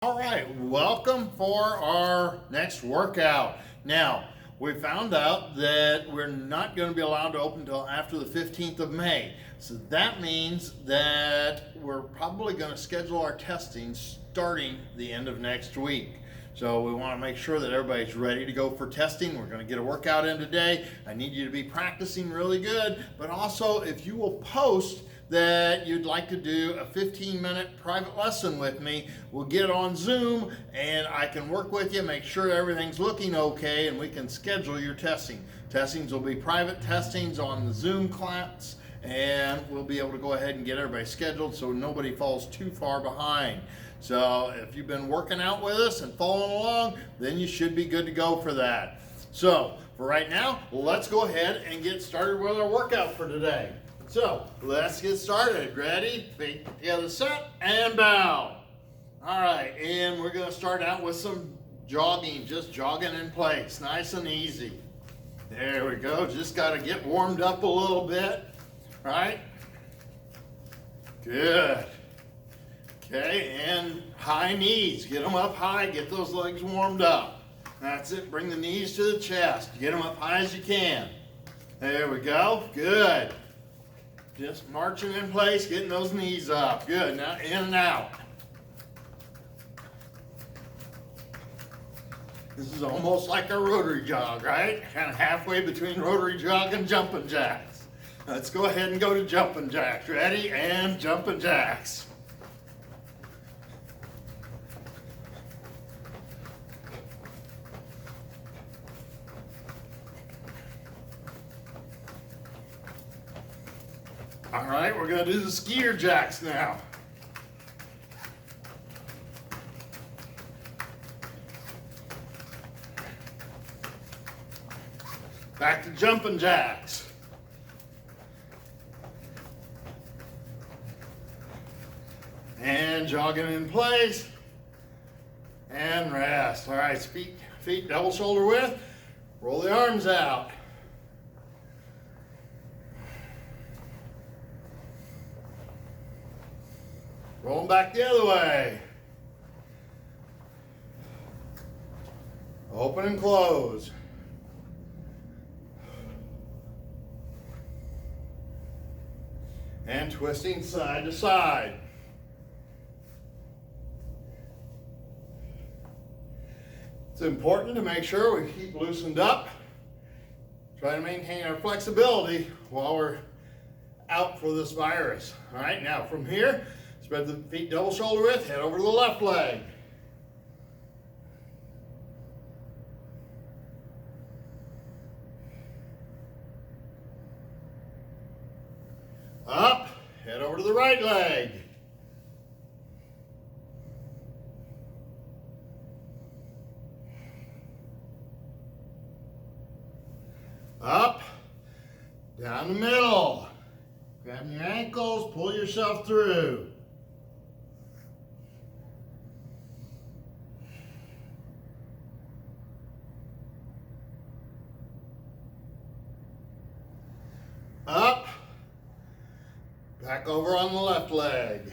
All right, welcome for our next workout. Now, we found out that we're not going to be allowed to open until after the 15th of May. So that means that we're probably going to schedule our testing starting the end of next week. So we want to make sure that everybody's ready to go for testing. We're going to get a workout in today. I need you to be practicing really good, but also if you will post that you'd like to do a 15-minute private lesson with me, we'll get it on Zoom and I can work with you, make sure everything's looking okay, and we can schedule your testing. Testings will be private testings on the Zoom class, and we'll be able to go ahead and get everybody scheduled so nobody falls too far behind. So if you've been working out with us and following along, then you should be good to go for that. So for right now, let's go ahead and get started with our workout for today. So let's get started. Ready? Feet together, set, and bow. All right, and we're gonna start out with some jogging, just jogging in place, nice and easy. There we go, just gotta get warmed up a little bit, right? Good. Okay, and high knees, get them up high, get those legs warmed up. That's it, bring the knees to the chest, get them up high as you can. There we go, good. Just marching in place, getting those knees up. Good, now in and out. This is almost like a rotary jog, right? Kind of halfway between rotary jog and jumping jacks. Let's go ahead and go to jumping jacks. Ready? And jumping jacks. All right, we're going to do the skier jacks now. Back to jumping jacks. And jogging in place. And rest. All right, feet double shoulder width. Roll the arms out. Roll them back the other way. Open and close. And twisting side to side. It's important to make sure we keep loosened up. Try to maintain our flexibility while we're out for this virus. All right, now from here, spread the feet double shoulder width, head over to the left leg. Up, head over to the right leg. Up, down the middle. Grab your ankles, pull yourself through. Up, back over on the left leg.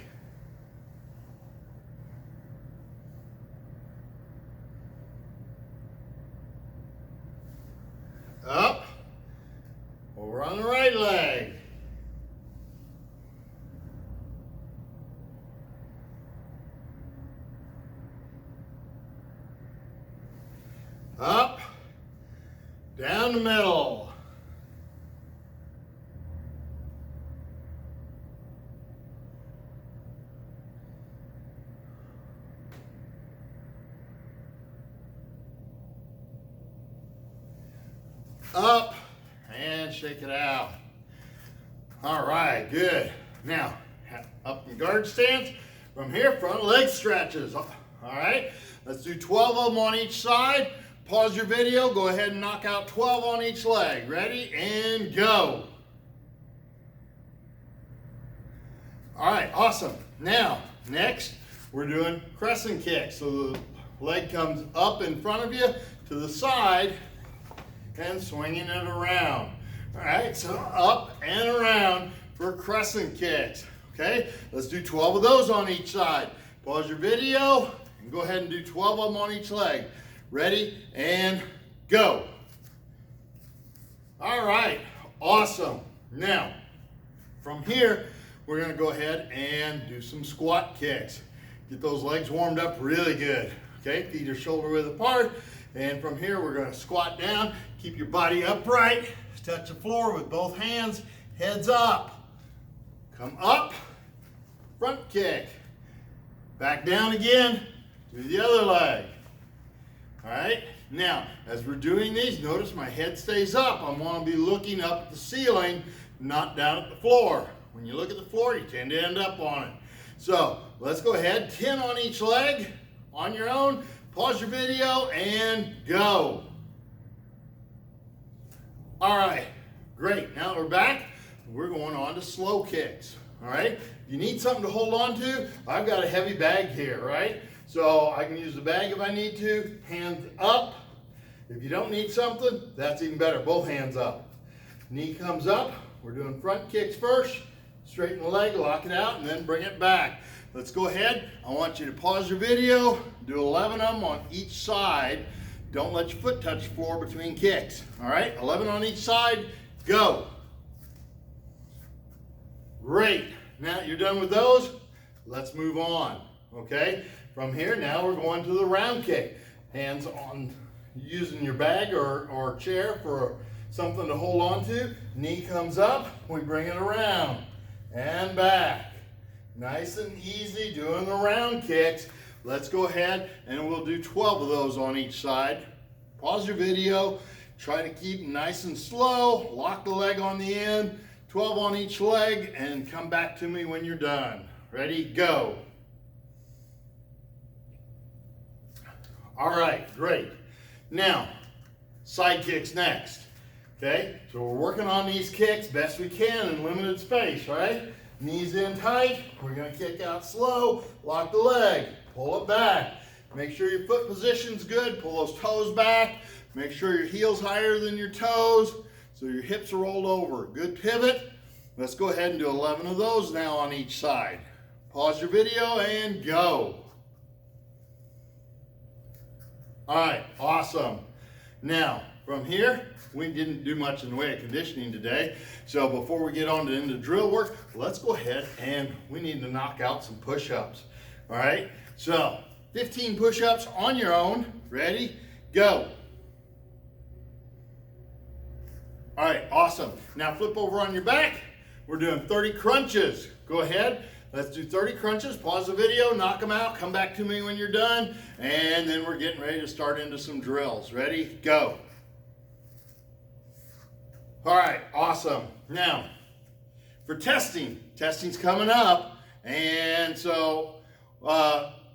Up, over on the right leg. Up, down the middle. Up and shake it out. All right, good. Now, up in guard stance. From here, front leg stretches. All right, let's do 12 of them on each side. Pause your video, go ahead and knock out 12 on each leg. Ready, and go. All right, awesome. Now, next, we're doing crescent kicks. So the leg comes up in front of you to the side, and swinging it around. All right, so up and around for crescent kicks. Okay, let's do 12 of those on each side. Pause your video Go ahead and do 12 of them on each leg. Ready and go. All right, awesome. Now, from here, we're gonna go ahead and do some squat kicks. Get those legs warmed up really good. Okay, feet are shoulder width apart. And from here, we're gonna squat down. Keep your body upright. Touch the floor with both hands, heads up. Come up, front kick. Back down again, do the other leg. All right, now, as we're doing these, notice my head stays up. I wanna be looking up at the ceiling, not down at the floor. When you look at the floor, you tend to end up on it. So, let's go ahead, 10 on each leg, on your own. Pause your video and go. All right, great. Now that we're back, we're going on to slow kicks. All right, if you need something to hold on to, I've got a heavy bag here, right? So I can use the bag if I need to, hands up. If you don't need something, that's even better, both hands up. Knee comes up, we're doing front kicks first, straighten the leg, lock it out, and then bring it back. Let's go ahead. I want you to pause your video, do 11 of them on each side. Don't let your foot touch the floor between kicks. All right, 11 on each side, go. Great. Now that you're done with those, let's move on, okay? From here, now we're going to the round kick. Hands on, using your bag or chair for something to hold on to. Knee comes up, we bring it around and back. Nice and easy doing the round kicks. Let's go ahead and we'll do 12 of those on each side. Pause your video, try to keep nice and slow, lock the leg on the end, 12 on each leg, and come back to me when you're done. Ready, go. All right, great. Now, side kicks next. Okay, so we're working on these kicks best we can in limited space, right? Knees in tight, we're gonna kick out slow, lock the leg, pull it back. Make sure your foot position's good, pull those toes back, make sure your heel's higher than your toes, so your hips are rolled over. Good pivot. Let's go ahead and do 11 of those now on each side. Pause your video and go. All right, awesome. Now, from here, we didn't do much in the way of conditioning today. So before we get on to into drill work, let's go ahead and we need to knock out some push-ups. All right, so 15 push-ups on your own. Ready, go. All right, awesome. Now flip over on your back. We're doing 30 crunches. Go ahead. Let's do 30 crunches, pause the video, knock them out, come back to me when you're done, and then we're getting ready to start into some drills. Ready, go. All right, awesome. Now, for testing's coming up, and so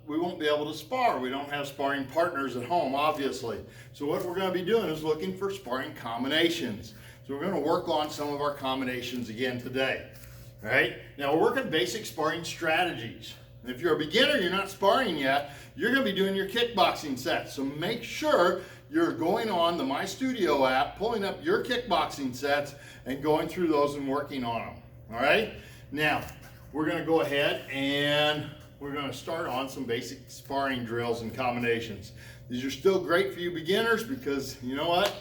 we won't be able to spar. We don't have sparring partners at home, obviously. So what we're gonna be doing is looking for sparring combinations. So we're gonna work on some of our combinations again today. All right, now we're working basic sparring strategies. And if you're a beginner, you're not sparring yet, you're gonna be doing your kickboxing sets. So make sure you're going on the My Studio app, pulling up your kickboxing sets and going through those and working on them. All right, now we're gonna go ahead and we're gonna start on some basic sparring drills and combinations. These are still great for you beginners because you know what?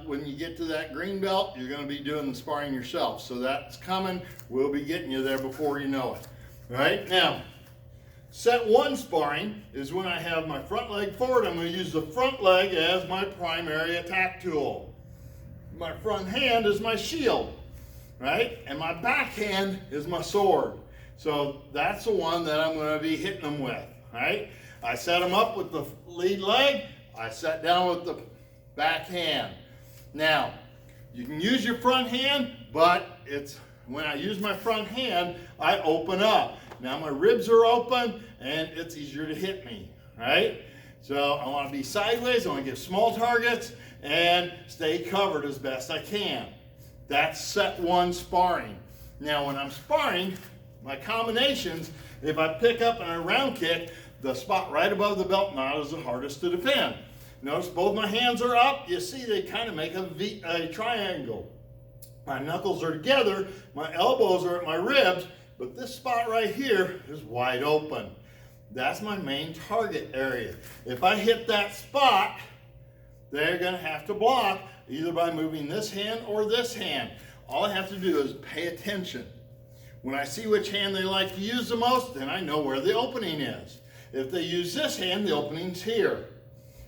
When you get to that green belt, you're going to be doing the sparring yourself. So that's coming. We'll be getting you there before you know it. All right, now, set one sparring is when I have my front leg forward. I'm going to use the front leg as my primary attack tool. My front hand is my shield, right? And my back hand is my sword. So that's the one that I'm going to be hitting them with, right? I set them up with the lead leg. I sat down with the back hand. Now, you can use your front hand, but it's when I use my front hand, I open up. Now my ribs are open and it's easier to hit me, right? So I want to be sideways, I want to get small targets and stay covered as best I can. That's set one sparring. Now when I'm sparring, my combinations, if I pick up and I round kick, the spot right above the belt knot is the hardest to defend. Notice both my hands are up. You see they kind of make a triangle. My knuckles are together, my elbows are at my ribs, but this spot right here is wide open. That's my main target area. If I hit that spot, they're going to have to block either by moving this hand or this hand. All I have to do is pay attention. When I see which hand they like to use the most, then I know where the opening is. If they use this hand, the opening's here,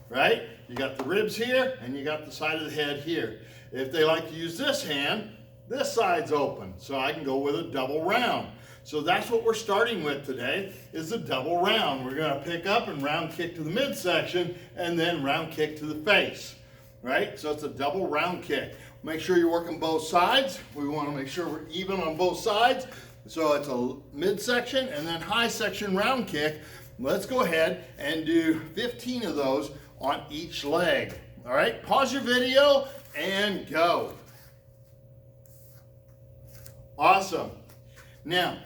right? You got the ribs here and you got the side of the head here. If they like to use this hand, this side's open, so I can go with a double round. So that's what we're starting with today, is a double round. We're going to pick up and round kick to the midsection and then round kick to the face, right? So it's a double round kick. Make sure you're working both sides. We want to make sure we're even on both sides. So it's a midsection and then high section round kick. Let's go ahead and do 15 of those on each leg. All right, pause your video and go. Awesome. Now,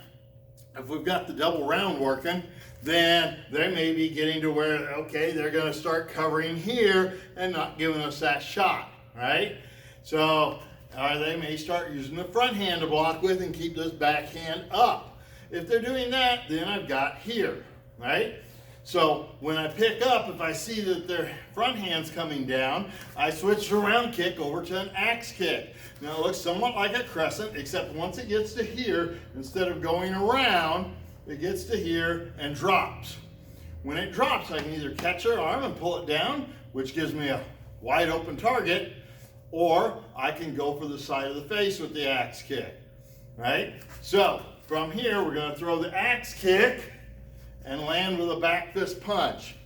if we've got the double round working, then they may be getting to where, okay, they're going to start covering here and not giving us that shot, right? So they may start using the front hand to block with and keep this back hand up. If they're doing that, then I've got here, right? So when I pick up, if I see that their front hand's coming down, I switch the round kick over to an axe kick. Now it looks somewhat like a crescent, except once it gets to here, instead of going around, it gets to here and drops. When it drops, I can either catch their arm and pull it down, which gives me a wide open target, or I can go for the side of the face with the axe kick, right? So from here, we're going to throw the axe kick and land with a back fist punch,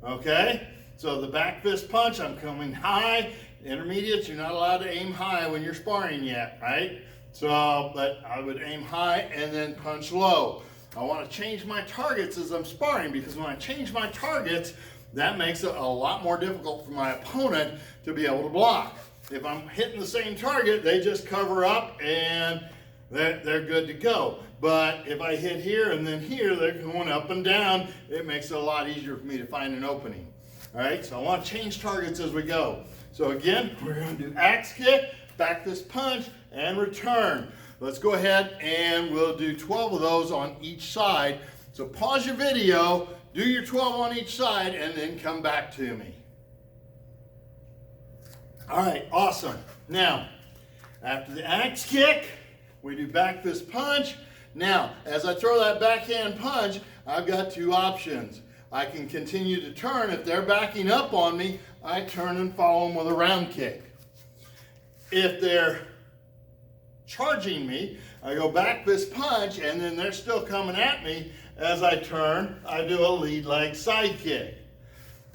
okay? So the back fist punch, I'm coming high. Intermediates, you're not allowed to aim high when you're sparring yet, right? So, but I would aim high and then punch low. I want to change my targets as I'm sparring, because when I change my targets, that makes it a lot more difficult for my opponent to be able to block. If I'm hitting the same target, they just cover up and they're good to go. But if I hit here and then here, they're going up and down, it makes it a lot easier for me to find an opening. All right, so I want to change targets as we go. So again, we're going to do axe kick, back fist punch, and return. Let's go ahead and we'll do 12 of those on each side. So pause your video, do your 12 on each side, and then come back to me. All right, awesome. Now, after the axe kick, we do back fist punch. Now, as I throw that backhand punch, I've got two options. I can continue to turn. If they're backing up on me, I turn and follow them with a round kick. If they're charging me, I go back fist punch, and then they're still coming at me. As I turn, I do a lead leg side kick.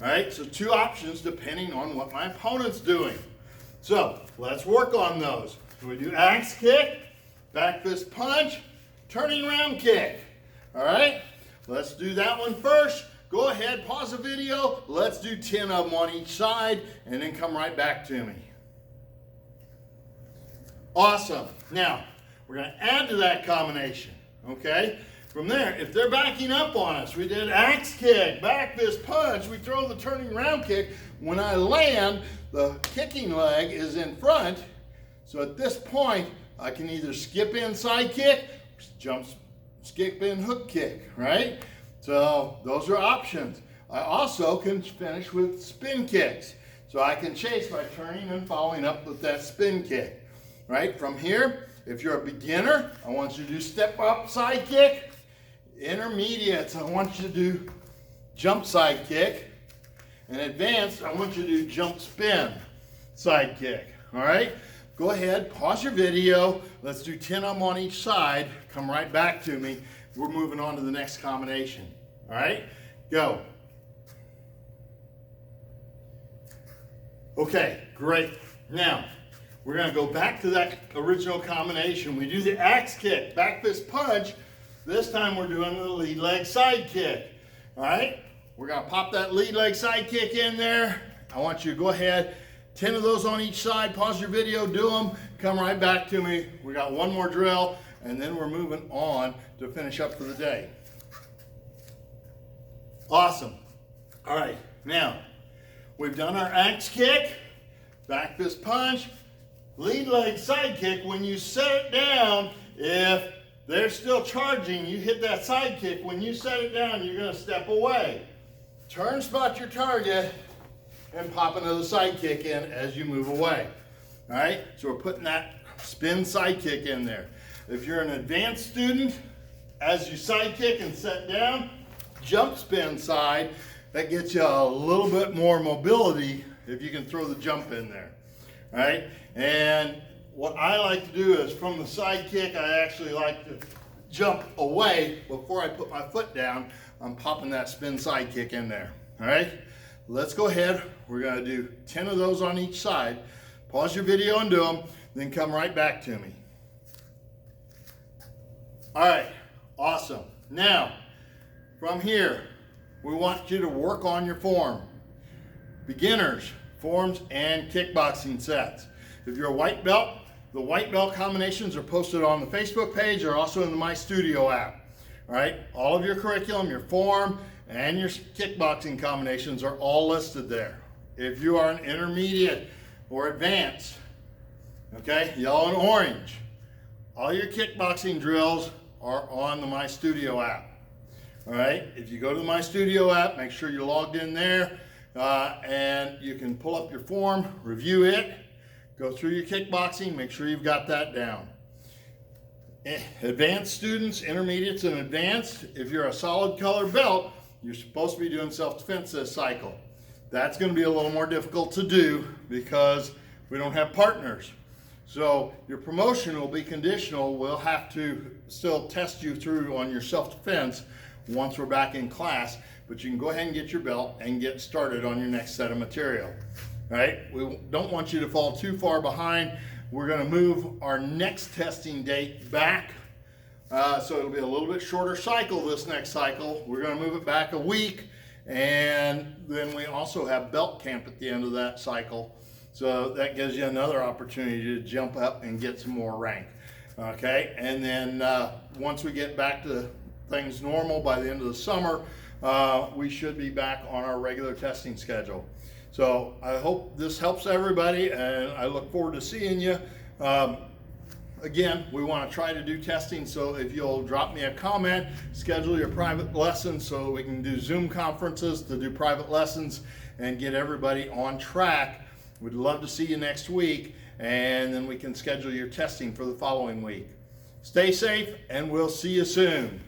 All right, so two options depending on what my opponent's doing. So let's work on those. So we do axe kick, back fist punch, turning round kick. All right, let's do that one first. Go ahead, pause the video. Let's do 10 of them on each side and then come right back to me. Awesome. Now, we're going to add to that combination, okay? From there, if they're backing up on us, we did axe kick, back fist punch, we throw the turning round kick. When I land, the kicking leg is in front. So at this point, I can either skip in side kick, skip in hook kick, right? So those are options. I also can finish with spin kicks. So I can chase by turning and following up with that spin kick, right? From here, if you're a beginner, I want you to do step up side kick. Intermediates, I want you to do jump side kick. And advanced, I want you to do jump spin side kick, all right? Go ahead, pause your video. Let's do 10 of them on each side. Come right back to me. We're moving on to the next combination, all right? Go. Okay, great. Now, we're gonna go back to that original combination. We do the axe kick, back fist punch. This time we're doing the lead leg side kick, all right? We're gonna pop that lead leg side kick in there. I want you to go ahead, 10 of those on each side, pause your video, do them, come right back to me. We got one more drill, and then we're moving on to finish up for the day. Awesome. All right, now, we've done our axe kick, back fist punch, lead leg side kick. When you set it down, if they're still charging. You hit that side kick. When you set it down, you're going to step away. Turn, spot your target, and pop another side kick in as you move away. All right, so we're putting that spin side kick in there. If you're an advanced student, as you side kick and set down, jump spin side, that gets you a little bit more mobility if you can throw the jump in there. All right, and what I like to do is from the side kick, I actually like to jump away before I put my foot down. I'm popping that spin side kick in there. All right, let's go ahead. We're going to do 10 of those on each side. Pause your video and do them, then come right back to me. All right, awesome. Now, from here, we want you to work on your form. Beginners, forms, and kickboxing sets. If you're a white belt, the white belt combinations are posted on the Facebook page or also in the My Studio app. All right, all of your curriculum, your form, and your kickboxing combinations are all listed there. If you are an intermediate or advanced, okay, yellow and orange, all your kickboxing drills are on the My Studio app. All right, if you go to the My Studio app, make sure you're logged in there and you can pull up your form, review it, go through your kickboxing, make sure you've got that down. Advanced students, intermediates, and advanced, if you're a solid color belt, you're supposed to be doing self-defense this cycle. That's going to be a little more difficult to do because we don't have partners. So your promotion will be conditional. We'll have to still test you through on your self-defense once we're back in class, but you can go ahead and get your belt and get started on your next set of material. All right, we don't want you to fall too far behind. We're going to move our next testing date back, so it'll be a little bit shorter cycle this next cycle. We're going to move it back a week, and then we also have belt camp at the end of that cycle. So that gives you another opportunity to jump up and get some more rank. Okay, and then once we get back to things normal by the end of the summer, we should be back on our regular testing schedule. So I hope this helps everybody, and I look forward to seeing you. Again, we want to try to do testing, so if you'll drop me a comment, schedule your private lessons so we can do Zoom conferences to do private lessons and get everybody on track. We'd love to see you next week, and then we can schedule your testing for the following week. Stay safe, and we'll see you soon.